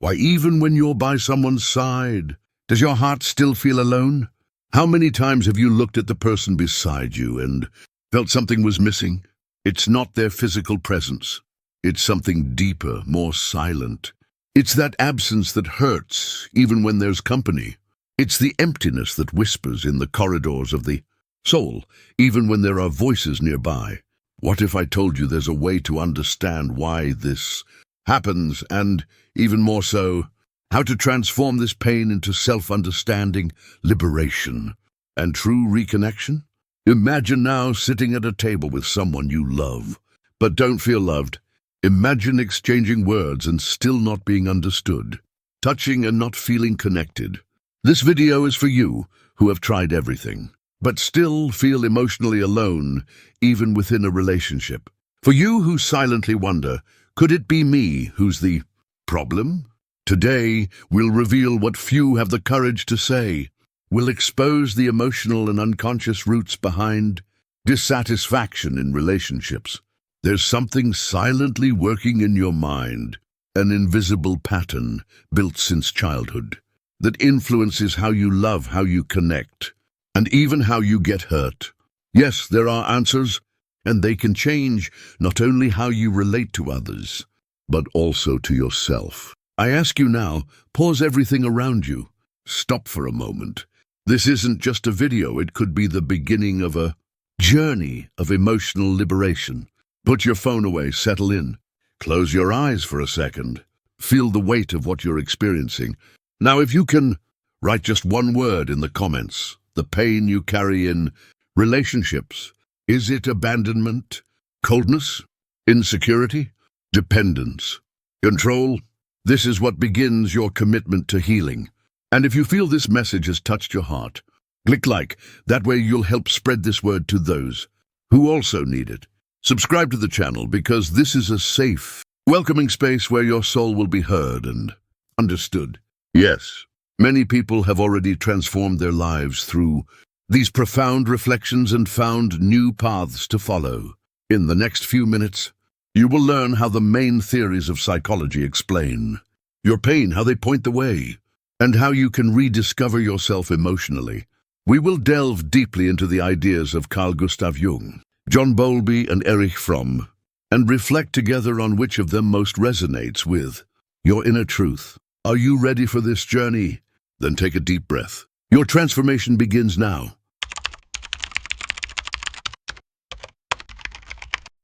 Why, even when you're by someone's side, does your heart still feel alone? How many times have you looked at the person beside you and felt something was missing? It's not their physical presence. It's something deeper, more silent. It's that absence that hurts, even when there's company. It's the emptiness that whispers in the corridors of the soul, even when there are voices nearby. What if I told you there's a way to understand why this happens, and, even more so, how to transform this pain into self-understanding, liberation, and true reconnection? Imagine now sitting at a table with someone you love, but don't feel loved. Imagine exchanging words and still not being understood, touching and not feeling connected. This video is for you who have tried everything, but still feel emotionally alone, even within a relationship. For you who silently wonder, could it be me who's the problem? Today, we'll reveal what few have the courage to say. We'll expose the emotional and unconscious roots behind dissatisfaction in relationships. There's something silently working in your mind, an invisible pattern built since childhood, that influences how you love, how you connect, and even how you get hurt. Yes, there are answers, and they can change not only how you relate to others, but also to yourself. I ask you now, pause everything around you. Stop for a moment. This isn't just a video, it could be the beginning of a journey of emotional liberation. Put your phone away, settle in. Close your eyes for a second. Feel the weight of what you're experiencing. Now, if you can, write just one word in the comments. The pain you carry in relationships. Is it abandonment, coldness, insecurity, dependence, control? This is what begins your commitment to healing. And if you feel this message has touched your heart, click like. That way you'll help spread this word to those who also need it. Subscribe to the channel because this is a safe, welcoming space where your soul will be heard and understood. Yes, many people have already transformed their lives through these profound reflections and found new paths to follow. In the next few minutes, you will learn how the main theories of psychology explain your pain, how they point the way, and how you can rediscover yourself emotionally. We will delve deeply into the ideas of Carl Gustav Jung, John Bowlby, and Erich Fromm, and reflect together on which of them most resonates with your inner truth. Are you ready for this journey? Then take a deep breath. Your transformation begins now.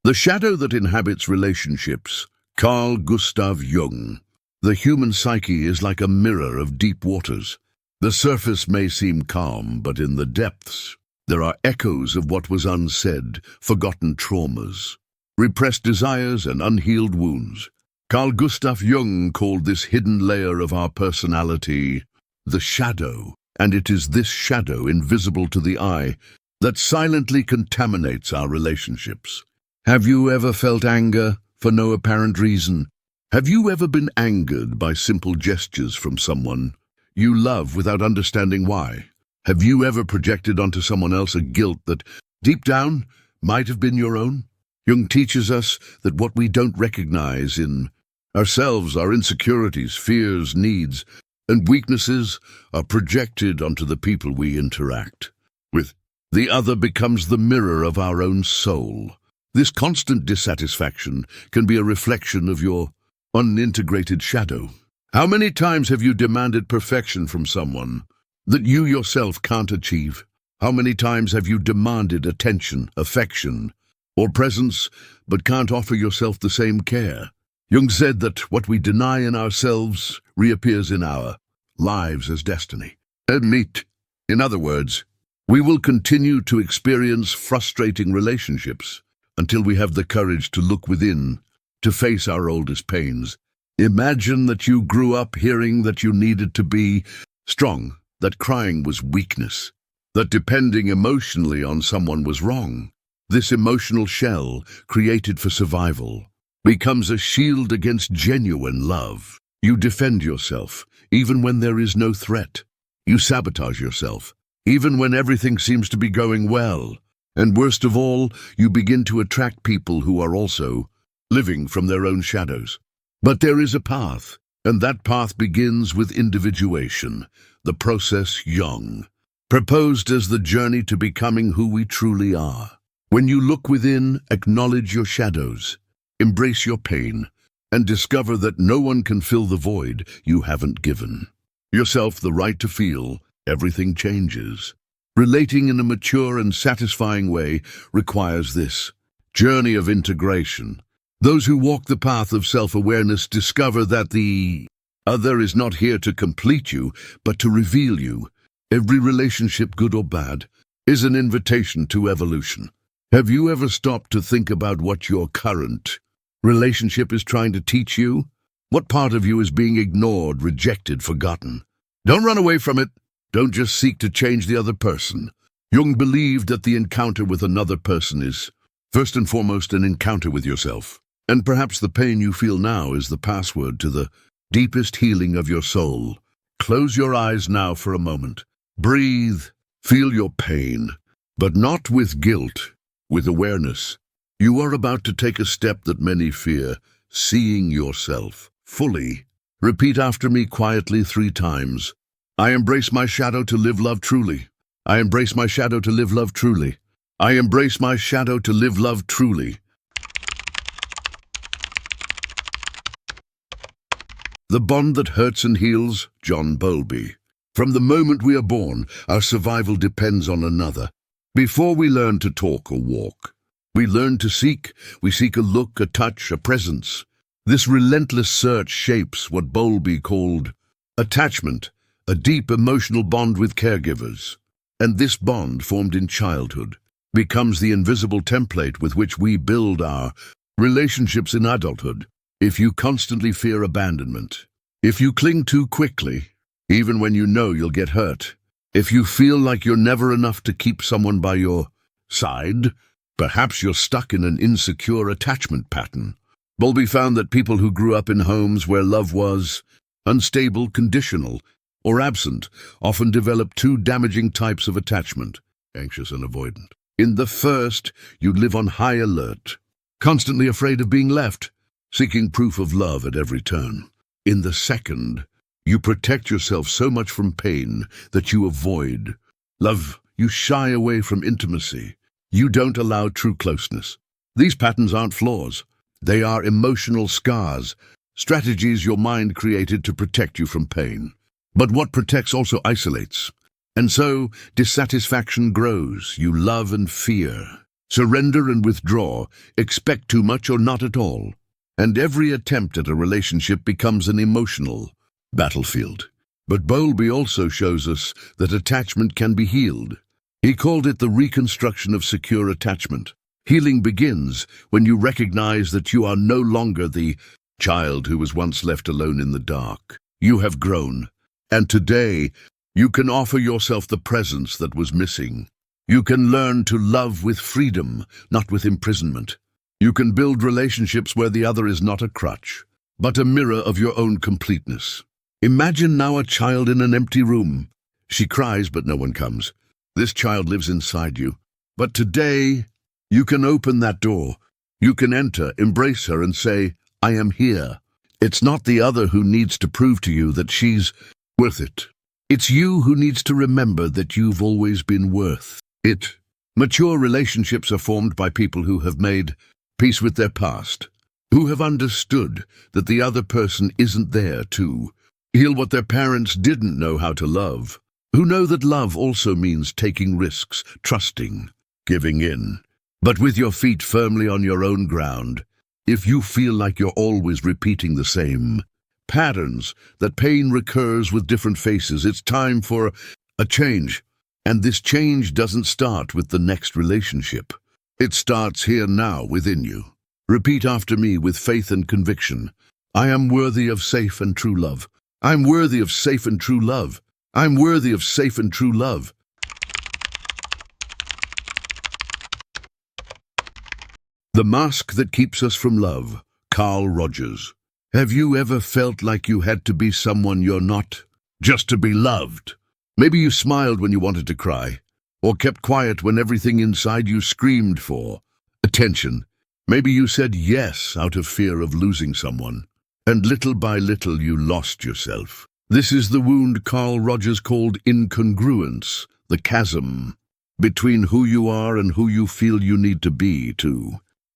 The shadow that inhabits relationships. Carl Gustav Jung. The human psyche is like a mirror of deep waters. The surface may seem calm, but in the depths, there are echoes of what was unsaid, forgotten traumas, repressed desires, and unhealed wounds. Carl Gustav Jung called this hidden layer of our personality the shadow, and it is this shadow, invisible to the eye, that silently contaminates our relationships. Have you ever felt anger for no apparent reason? Have you ever been angered by simple gestures from someone you love without understanding why? Have you ever projected onto someone else a guilt that, deep down, might have been your own? Jung teaches us that what we don't recognize in ourselves, our insecurities, fears, needs, and weaknesses are projected onto the people we interact with. The other becomes the mirror of our own soul. This constant dissatisfaction can be a reflection of your unintegrated shadow. How many times have you demanded perfection from someone that you yourself can't achieve? How many times have you demanded attention, affection, or presence, but can't offer yourself the same care? Jung said that what we deny in ourselves reappears in our lives as destiny. In other words, we will continue to experience frustrating relationships until we have the courage to look within, to face our oldest pains. Imagine that you grew up hearing that you needed to be strong, that crying was weakness, that depending emotionally on someone was wrong. This emotional shell, created for survival, becomes a shield against genuine love. You defend yourself, even when there is no threat. You sabotage yourself, even when everything seems to be going well. And worst of all, you begin to attract people who are also living from their own shadows. But there is a path. And that path begins with individuation, the process young, proposed as the journey to becoming who we truly are. When you look within, acknowledge your shadows, embrace your pain, and discover that no one can fill the void you haven't given yourself the right to feel, everything changes. Relating in a mature and satisfying way requires this journey of integration. Those who walk the path of self-awareness discover that the other is not here to complete you, but to reveal you. Every relationship, good or bad, is an invitation to evolution. Have you ever stopped to think about what your current relationship is trying to teach you? What part of you is being ignored, rejected, forgotten? Don't run away from it. Don't just seek to change the other person. Jung believed that the encounter with another person is, first and foremost, an encounter with yourself. And perhaps the pain you feel now is the password to the deepest healing of your soul. Close your eyes now for a moment. Breathe. Feel your pain, but not with guilt, with awareness. You are about to take a step that many fear, seeing yourself fully. Repeat after me quietly 3 times. I embrace my shadow to live love truly. I embrace my shadow to live love truly. I embrace my shadow to live love truly. The bond that hurts and heals, John Bowlby. From the moment we are born, our survival depends on another. Before we learn to talk or walk, we learn to seek. We seek a look, a touch, a presence. This relentless search shapes what Bowlby called attachment, a deep emotional bond with caregivers. And this bond, formed in childhood, becomes the invisible template with which we build our relationships in adulthood. If you constantly fear abandonment, if you cling too quickly, even when you know you'll get hurt, if you feel like you're never enough to keep someone by your side, perhaps you're stuck in an insecure attachment pattern. Bowlby found that people who grew up in homes where love was unstable, conditional, or absent often develop 2 damaging types of attachment, anxious and avoidant. In the first, you live on high alert, constantly afraid of being left, seeking proof of love at every turn. In the second, you protect yourself so much from pain that you avoid love. You shy away from intimacy. You don't allow true closeness. These patterns aren't flaws. They are emotional scars, strategies your mind created to protect you from pain. But what protects also isolates. And so, dissatisfaction grows. You love and fear, surrender and withdraw, expect too much or not at all. And every attempt at a relationship becomes an emotional battlefield. But Bowlby also shows us that attachment can be healed. He called it the reconstruction of secure attachment. Healing begins when you recognize that you are no longer the child who was once left alone in the dark. You have grown, and today you can offer yourself the presence that was missing. You can learn to love with freedom, not with imprisonment. You can build relationships where the other is not a crutch, but a mirror of your own completeness. Imagine now a child in an empty room. She cries, but no one comes. This child lives inside you. But today, you can open that door. You can enter, embrace her, and say, I am here. It's not the other who needs to prove to you that she's worth it. It's you who needs to remember that you've always been worth it. Mature relationships are formed by people who have made peace with their past, who have understood that the other person isn't there to heal what their parents didn't know how to love, who know that love also means taking risks, trusting, giving in, but with your feet firmly on your own ground. If you feel like you're always repeating the same patterns, that pain recurs with different faces, it's time for a change. And this change doesn't start with the next relationship. It starts here now within you. Repeat after me with faith and conviction. I am worthy of safe and true love. I'm worthy of safe and true love. I'm worthy of safe and true love. The Mask That Keeps Us from Love, Carl Rogers. Have you ever felt like you had to be someone you're not, just to be loved? Maybe you smiled when you wanted to cry, or kept quiet when everything inside you screamed for attention. Maybe you said yes out of fear of losing someone. and little by little you lost yourself. This is the wound Carl Rogers called incongruence, the chasm between who you are and who you feel you need to be to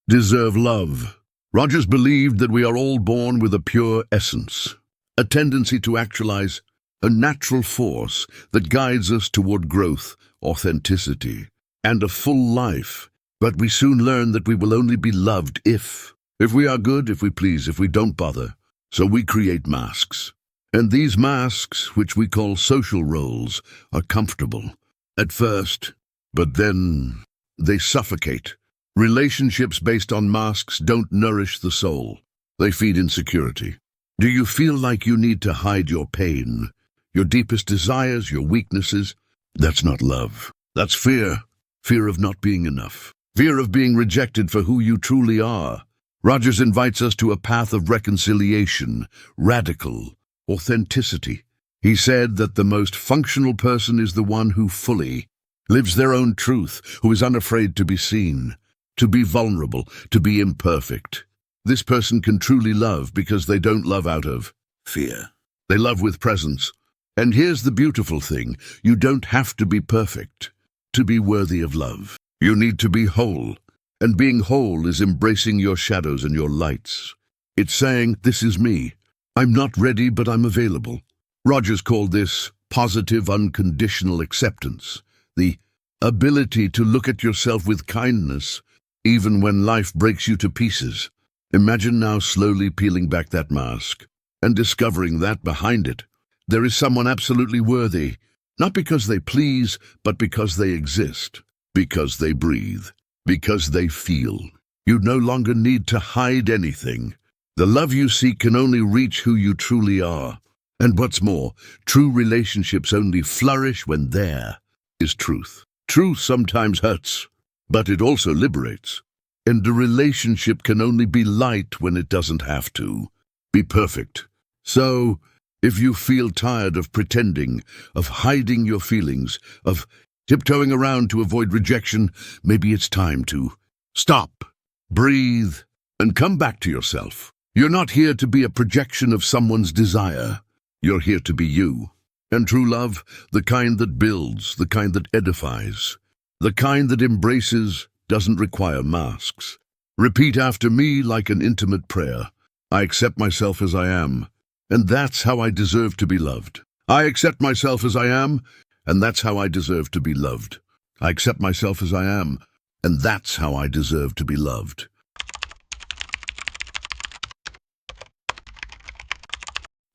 deserve love. Rogers believed that we are all born with a pure essence, a tendency to actualize, a natural force that guides us toward growth, authenticity, and a full life. But we soon learn that we will only be loved if we are good, if we please, if we don't bother. So we create masks. And these masks, which we call social roles, are comfortable at first, but then they suffocate. Relationships based on masks don't nourish the soul. They feed insecurity. Do you feel like you need to hide your pain, your deepest desires, your weaknesses? That's not love. That's fear. Fear of not being enough. Fear of being rejected for who you truly are. Rogers invites us to a path of reconciliation, radical authenticity. He said that the most functional person is the one who fully lives their own truth, who is unafraid to be seen, to be vulnerable, to be imperfect. This person can truly love because they don't love out of fear. They love with presence. And here's the beautiful thing. You don't have to be perfect to be worthy of love. You need to be whole. And being whole is embracing your shadows and your lights. It's saying, this is me. I'm not ready, but I'm available. Rogers called this positive, unconditional acceptance. The ability to look at yourself with kindness, even when life breaks you to pieces. Imagine now slowly peeling back that mask and discovering that behind it, there is someone absolutely worthy, not because they please, but because they exist, because they breathe, because they feel. You no longer need to hide anything. The love you seek can only reach who you truly are. And what's more, true relationships only flourish when there is truth. Truth sometimes hurts, but it also liberates. And a relationship can only be light when it doesn't have to be perfect. So, if you feel tired of pretending, of hiding your feelings, of tiptoeing around to avoid rejection, maybe it's time to stop, breathe, and come back to yourself. You're not here to be a projection of someone's desire. You're here to be you. And true love, the kind that builds, the kind that edifies, the kind that embraces, doesn't require masks. Repeat after me like an intimate prayer. I accept myself as I am, and that's how I deserve to be loved. I accept myself as I am, and that's how I deserve to be loved. I accept myself as I am, and that's how I deserve to be loved.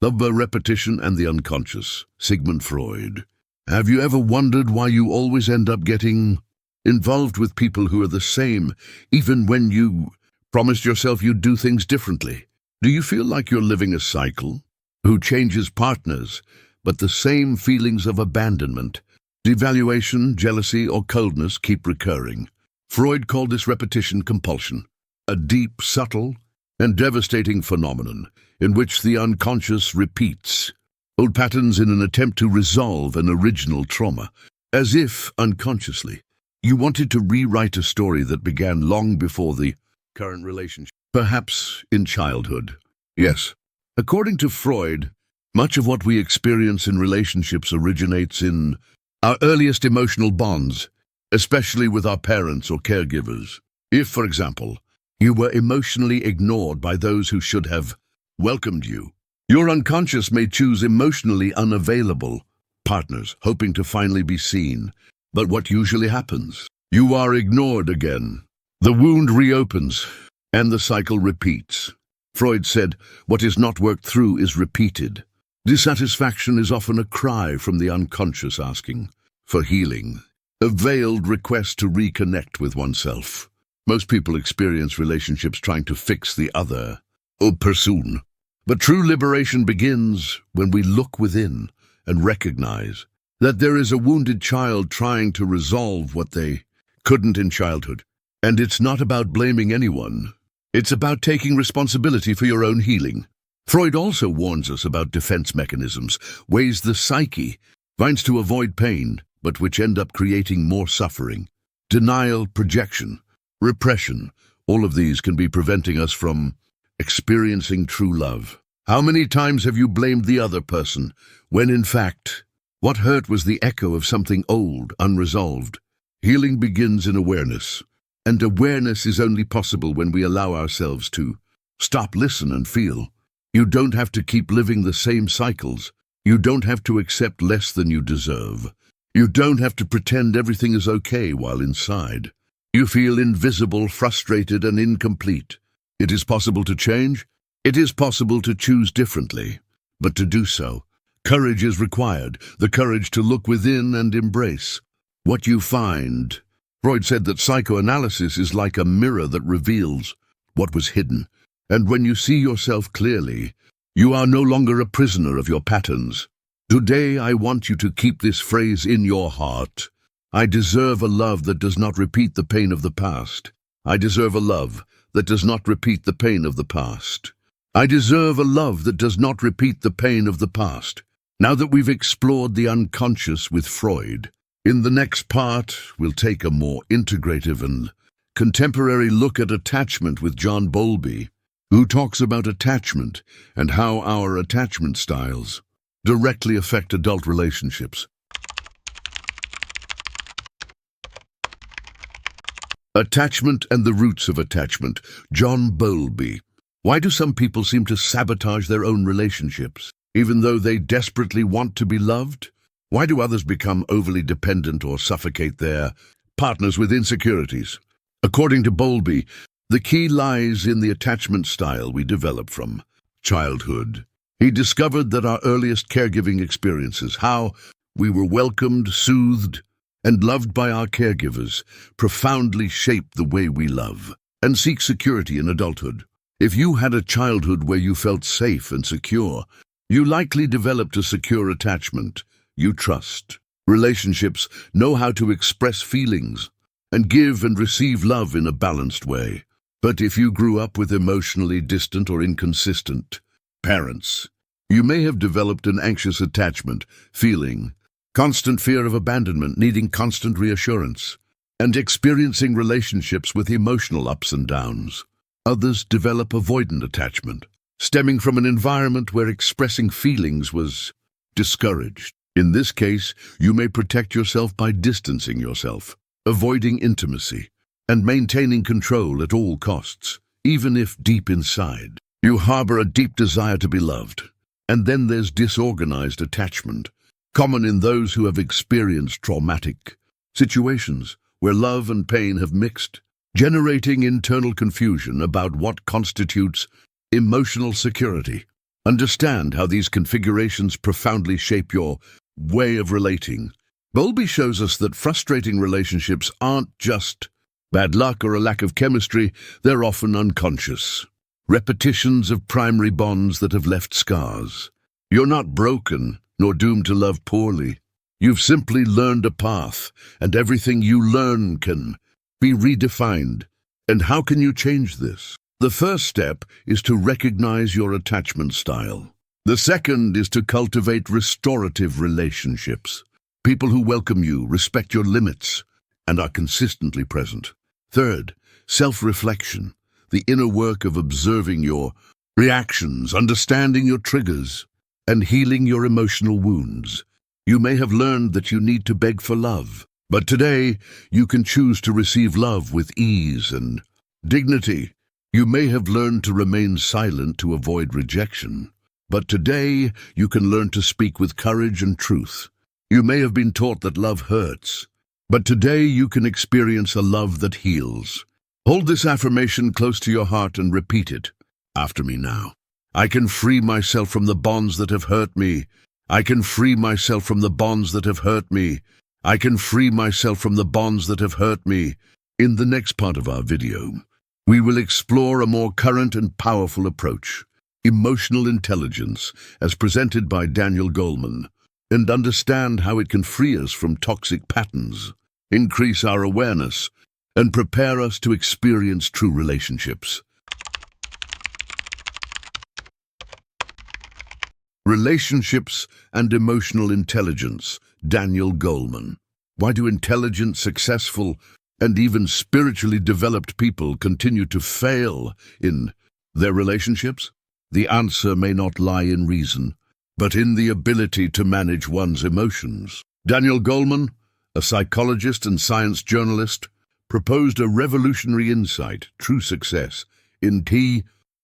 Love by repetition and the unconscious. Sigmund Freud. Have you ever wondered why you always end up getting involved with people who are the same, even when you promised yourself you'd do things differently? Do you feel like you're living a cycle? Who changes partners, but the same feelings of abandonment, devaluation, jealousy, or coldness keep recurring? Freud called this repetition compulsion, a deep, subtle, and devastating phenomenon in which the unconscious repeats old patterns in an attempt to resolve an original trauma, as if, unconsciously, you wanted to rewrite a story that began long before the current relationship, perhaps in childhood. Yes, according to Freud, much of what we experience in relationships originates in our earliest emotional bonds, especially with our parents or caregivers. If, for example, you were emotionally ignored by those who should have welcomed you, your unconscious may choose emotionally unavailable partners, hoping to finally be seen. But what usually happens? You are ignored again. The wound reopens, and the cycle repeats. Freud said, what is not worked through is repeated. Dissatisfaction is often a cry from the unconscious asking for healing, a veiled request to reconnect with oneself. Most people experience relationships trying to fix the other, or person. But true liberation begins when we look within and recognize that there is a wounded child trying to resolve what they couldn't in childhood. And it's not about blaming anyone. It's about taking responsibility for your own healing. Freud also warns us about defense mechanisms, ways the psyche finds to avoid pain, but which end up creating more suffering. Denial, projection, repression, all of these can be preventing us from experiencing true love. How many times have you blamed the other person, when in fact, what hurt was the echo of something old, unresolved? Healing begins in awareness, and awareness is only possible when we allow ourselves to stop, listen, and feel. You don't have to keep living the same cycles. You don't have to accept less than you deserve. You don't have to pretend everything is okay while inside you feel invisible, frustrated, and incomplete. It is possible to change. It is possible to choose differently. But to do so, courage is required, the courage to look within and embrace what you find. Freud said that psychoanalysis is like a mirror that reveals what was hidden. And when you see yourself clearly, you are no longer a prisoner of your patterns. Today, I want you to keep this phrase in your heart. I deserve a love that does not repeat the pain of the past. I deserve a love that does not repeat the pain of the past. I deserve a love that does not repeat the pain of the past. Now that we've explored the unconscious with Freud, in the next part, we'll take a more integrative and contemporary look at attachment with John Bowlby, who talks about attachment and how our attachment styles directly affect adult relationships. Attachment and the roots of attachment. John Bowlby. Why do some people seem to sabotage their own relationships, even though they desperately want to be loved? Why do others become overly dependent or suffocate their partners with insecurities? According to Bowlby, the key lies in the attachment style we develop from childhood. He discovered that our earliest caregiving experiences, how we were welcomed, soothed, and loved by our caregivers, profoundly shape the way we love and seek security in adulthood. If you had a childhood where you felt safe and secure, you likely developed a secure attachment. You trust. Relationships know how to express feelings and give and receive love in a balanced way. But if you grew up with emotionally distant or inconsistent parents, you may have developed an anxious attachment, feeling constant fear of abandonment, needing constant reassurance, and experiencing relationships with emotional ups and downs. Others develop avoidant attachment, stemming from an environment where expressing feelings was discouraged. In this case, you may protect yourself by distancing yourself, avoiding intimacy, and maintaining control at all costs, even if deep inside you harbor a deep desire to be loved. And then there's disorganized attachment, common in those who have experienced traumatic situations where love and pain have mixed, generating internal confusion about what constitutes emotional security. Understand how these configurations profoundly shape your way of relating. Bowlby shows us that frustrating relationships aren't just bad luck or a lack of chemistry, they're often unconscious repetitions of primary bonds that have left scars. You're not broken, nor doomed to love poorly. You've simply learned a path, and everything you learn can be redefined. And how can you change this? The first step is to recognize your attachment style. The second is to cultivate restorative relationships. People who welcome you, respect your limits, and are consistently present. Third, self-reflection, the inner work of observing your reactions, understanding your triggers, and healing your emotional wounds. You may have learned that you need to beg for love, but today you can choose to receive love with ease and dignity. You may have learned to remain silent to avoid rejection, but today you can learn to speak with courage and truth. You may have been taught that love hurts, but today you can experience a love that heals. Hold this affirmation close to your heart and repeat it after me now. I can free myself from the bonds that have hurt me. I can free myself from the bonds that have hurt me. I can free myself from the bonds that have hurt me. In the next part of our video, we will explore a more current and powerful approach, emotional intelligence, as presented by Daniel Goleman, and understand how it can free us from toxic patterns, increase our awareness, and prepare us to experience true relationships. Relationships and Emotional Intelligence, Daniel Goleman. Why do intelligent, successful, and even spiritually developed people continue to fail in their relationships? The answer may not lie in reason, but in the ability to manage one's emotions. Daniel Goleman, a psychologist and science journalist, proposed a revolutionary insight: true success in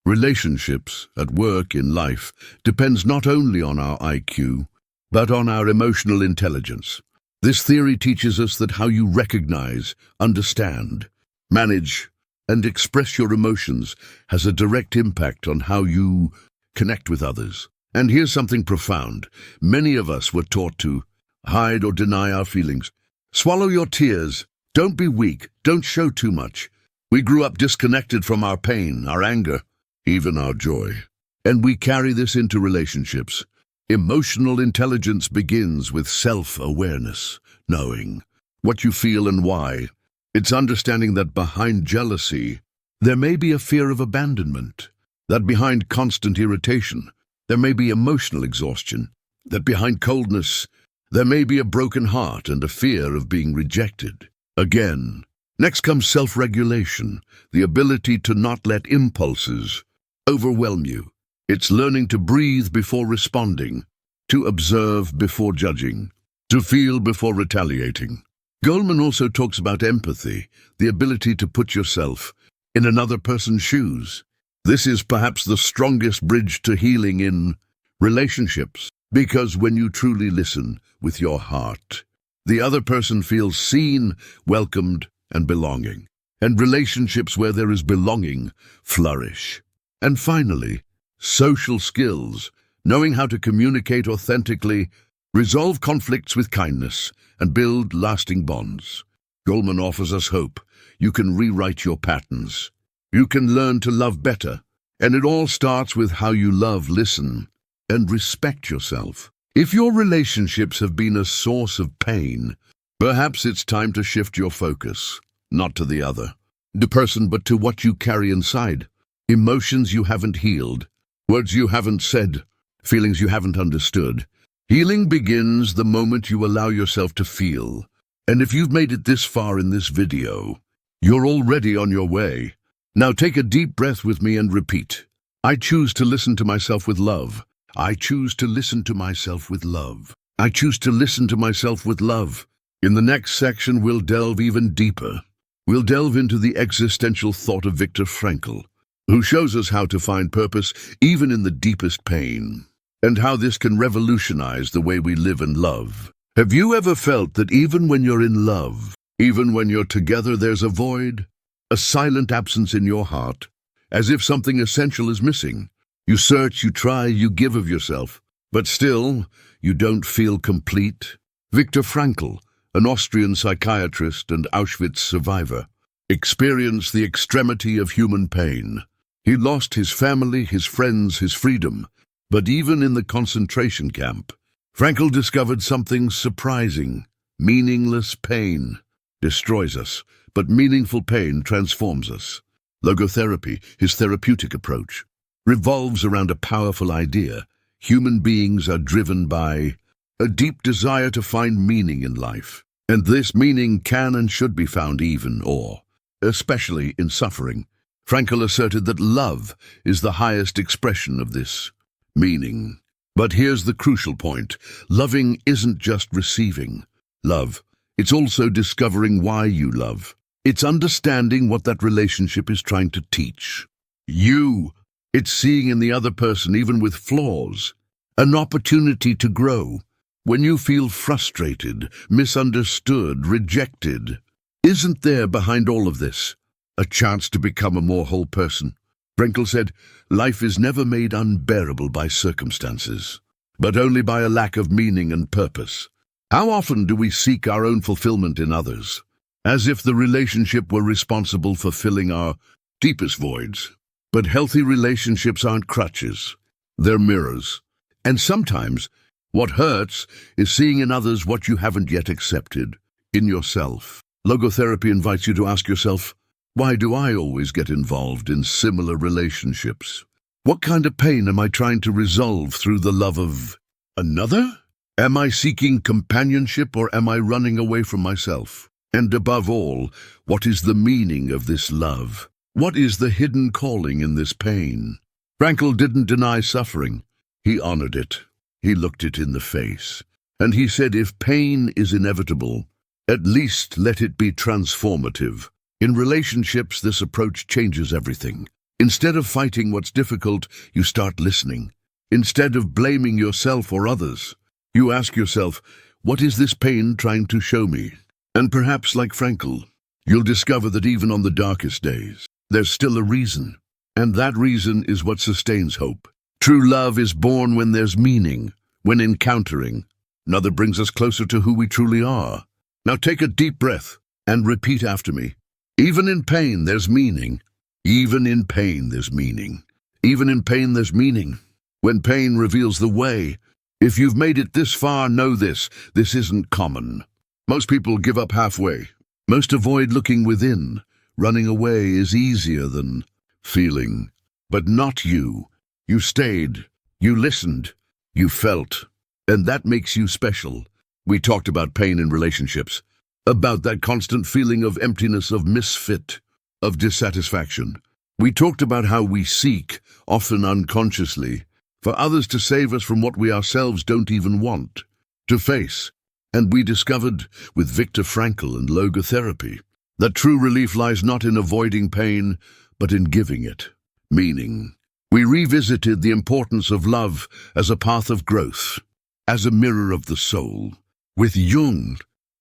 relationships, at work, in life, depends not only on our IQ, but on our emotional intelligence. This theory teaches us that how you recognize, understand, manage, and express your emotions has a direct impact on how you connect with others. And here's something profound. Many of us were taught to hide or deny our feelings. Swallow your tears. Don't be weak. Don't show too much. We grew up disconnected from our pain, our anger, even our joy. And we carry this into relationships. Emotional intelligence begins with self-awareness, knowing what you feel and why. It's understanding that behind jealousy, there may be a fear of abandonment, that behind constant irritation, there may be emotional exhaustion, that behind coldness, there may be a broken heart and a fear of being rejected. Again, next comes self-regulation, the ability to not let impulses overwhelm you. It's learning to breathe before responding, to observe before judging, to feel before retaliating. Goleman also talks about empathy, the ability to put yourself in another person's shoes. This is perhaps the strongest bridge to healing in relationships, because when you truly listen with your heart, the other person feels seen, welcomed, and belonging. And relationships where there is belonging flourish. And finally, social skills, knowing how to communicate authentically, resolve conflicts with kindness, and build lasting bonds. Goleman offers us hope. You can rewrite your patterns. You can learn to love better. And it all starts with how you love, listen, and respect yourself. If your relationships have been a source of pain, perhaps it's time to shift your focus, not to the other, the person, but to what you carry inside. Emotions you haven't healed, words you haven't said, feelings you haven't understood. Healing begins the moment you allow yourself to feel. And if you've made it this far in this video, you're already on your way. Now take a deep breath with me and repeat. I choose to listen to myself with love. I choose to listen to myself with love. I choose to listen to myself with love. In the next section, we'll delve even deeper. We'll delve into the existential thought of Viktor Frankl, who shows us how to find purpose even in the deepest pain, and how this can revolutionize the way we live and love. Have you ever felt that even when you're in love, even when you're together, there's a void, a silent absence in your heart, as if something essential is missing? You search, you try, you give of yourself, but still, you don't feel complete. Viktor Frankl, an Austrian psychiatrist and Auschwitz survivor, experienced the extremity of human pain. He lost his family, his friends, his freedom. But even in the concentration camp, Frankl discovered something surprising. Meaningless pain destroys us, but meaningful pain transforms us. Logotherapy, his therapeutic approach, revolves around a powerful idea. Human beings are driven by a deep desire to find meaning in life. And this meaning can and should be found even, or especially, in suffering. Frankl asserted that love is the highest expression of this meaning. But here's the crucial point. Loving isn't just receiving love. It's also discovering why you love. It's understanding what that relationship is trying to teach you. It's seeing in the other person, even with flaws, an opportunity to grow. When you feel frustrated, misunderstood, rejected, isn't there behind all of this a chance to become a more whole person? Frankl said, life is never made unbearable by circumstances, but only by a lack of meaning and purpose. How often do we seek our own fulfillment in others, as if the relationship were responsible for filling our deepest voids? But healthy relationships aren't crutches, they're mirrors. And sometimes, what hurts is seeing in others what you haven't yet accepted in yourself. Logotherapy invites you to ask yourself, why do I always get involved in similar relationships? What kind of pain am I trying to resolve through the love of another? Am I seeking companionship, or am I running away from myself? And above all, what is the meaning of this love? What is the hidden calling in this pain? Frankl didn't deny suffering. He honored it. He looked it in the face. And he said, if pain is inevitable, at least let it be transformative. In relationships, this approach changes everything. Instead of fighting what's difficult, you start listening. Instead of blaming yourself or others, you ask yourself, what is this pain trying to show me? And perhaps, like Frankl, you'll discover that even on the darkest days, there's still a reason. And that reason is what sustains hope. True love is born when there's meaning, when encountering. Another brings us closer to who we truly are. Now take a deep breath and repeat after me. Even in pain, there's meaning. Even in pain, there's meaning. Even in pain, there's meaning. When pain reveals the way, if you've made it this far, know this isn't common. Most people give up halfway. Most avoid looking within. Running away is easier than feeling. But not you. You stayed. You listened. You felt. And that makes you special. We talked about pain in relationships, about that constant feeling of emptiness, of misfit, of dissatisfaction. We talked about how we seek, often unconsciously, for others to save us from what we ourselves don't even want to face. And we discovered, with Viktor Frankl and logotherapy, that true relief lies not in avoiding pain, but in giving it meaning. We revisited the importance of love as a path of growth, as a mirror of the soul. With Jung,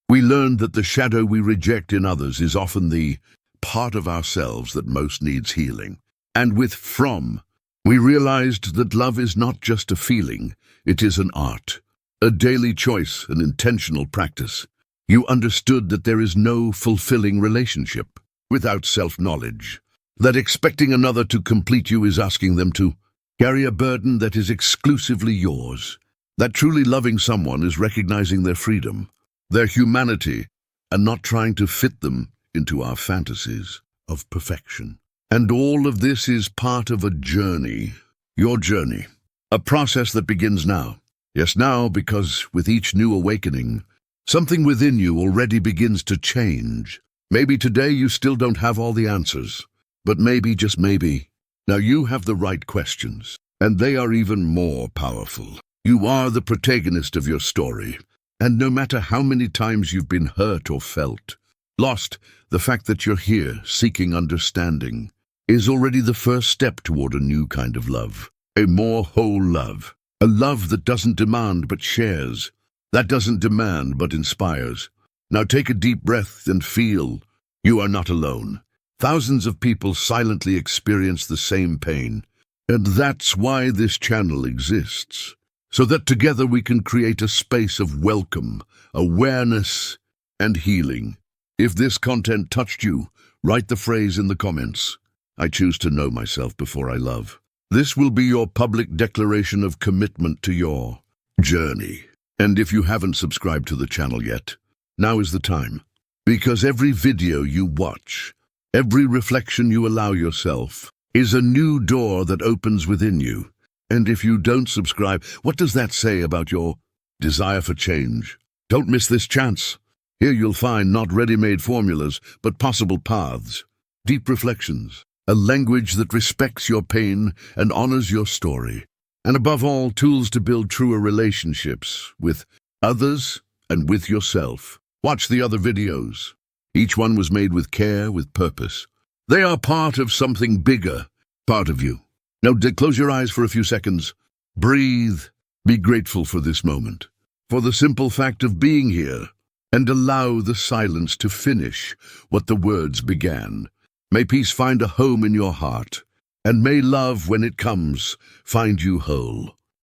we learned that the shadow we reject in others is often the part of ourselves that most needs healing. And with Fromm, we realized that love is not just a feeling, it is an art, a daily choice, an intentional practice. You understood that there is no fulfilling relationship without self-knowledge, that expecting another to complete you is asking them to carry a burden that is exclusively yours, that truly loving someone is recognizing their freedom, their humanity, and not trying to fit them into our fantasies of perfection. And all of this is part of a journey, your journey, a process that begins now. Yes, now, because with each new awakening, something within you already begins to change. Maybe today you still don't have all the answers, but maybe, just maybe, now you have the right questions, and they are even more powerful. You are the protagonist of your story, and no matter how many times you've been hurt or felt lost, the fact that you're here seeking understanding is already the first step toward a new kind of love, a more whole love, a love that doesn't demand but shares, that doesn't demand but inspires. Now take a deep breath and feel you are not alone. Thousands of people silently experience the same pain, and that's why this channel exists, so that together we can create a space of welcome, awareness, and healing. If this content touched you, write the phrase in the comments, I choose to know myself before I love. This will be your public declaration of commitment to your journey. And if you haven't subscribed to the channel yet, now is the time. Because every video you watch, every reflection you allow yourself, is a new door that opens within you. And if you don't subscribe, what does that say about your desire for change? Don't miss this chance. Here you'll find not ready-made formulas, but possible paths, deep reflections, a language that respects your pain and honors your story, and above all, tools to build truer relationships with others and with yourself. Watch the other videos. Each one was made with care, with purpose. They are part of something bigger, part of you. Now close your eyes for a few seconds. Breathe. Be grateful for this moment, for the simple fact of being here, and allow the silence to finish what the words began. May peace find a home in your heart, and may love, when it comes, find you whole.